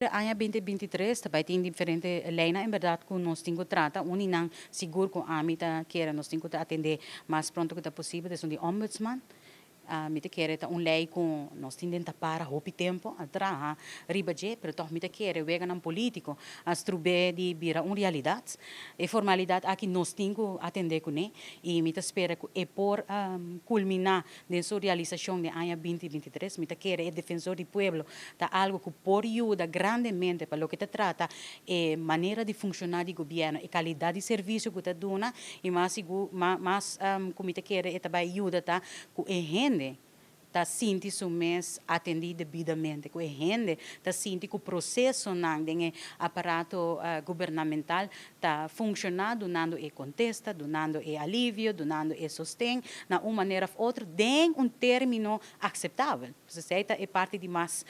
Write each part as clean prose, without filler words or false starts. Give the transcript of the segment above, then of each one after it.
Ano 2023, também tem diferente leina, em verdade, que nós temos que tratar, não seguro com a mita que nós temos que atender mais pronto que possível, desde o ombudsman. Mita quer lei com nós temos que para hopi tempo atrás ribaje, pero toch mita quer wega nan político as trube de vira realidade e formalidade aqui nós temos que atender com né e mita espera que é por culminar de sua realização de ano 2023 mita quer é defensor do povo tá algo que por ajuda grandemente para o que te trata é maneira de funcionar do governo e qualidade de serviço que te dona e mais como mita quer é também ajuda tá com a tá sinti su mês atendido devidamente, que a gente tá sinti que o processo não tem aparato governamental tá funcionando, dando e contesta, dando e alívio, dando e sostém, na uma maneira ou outra, tem término aceitável. Você é parte de mais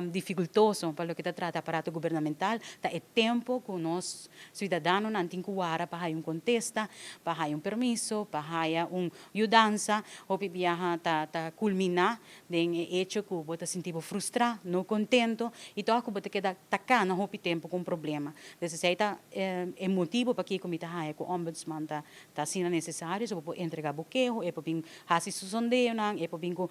dificultoso para o que trata aparato governamental, tá é tempo que nós cidadãos não tem que para contesta, para permisso, para mudança, ou para tá culminar den hecho que você sentiu frustrado, não contento, e então você queda tacar no hopi tempo com problema. Desse é motivo para que comita haia que o ombudsman tá sendo necessário, so para entregar buquejo, é para vir hasi su sondeio não, é para vir com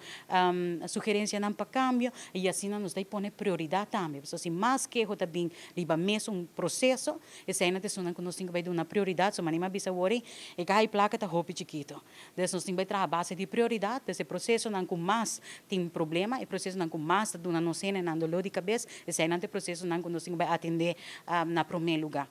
sugerência não para cambio, e assim nós daí põe prioridade também. So se mais que eu também riba mesmo processo, esse aí não te sonan que nós temos que dar uma prioridade, so manima bisa worry, e que a placa tá hopi chiquito. Desse nós temos que trabalhar base de prioridade, desse processo não com mais tem problema, e processo não com mais, do não cena, não dolor de cabeça, esse aí não tem processo não que nós temos que atender na primeiro lugar.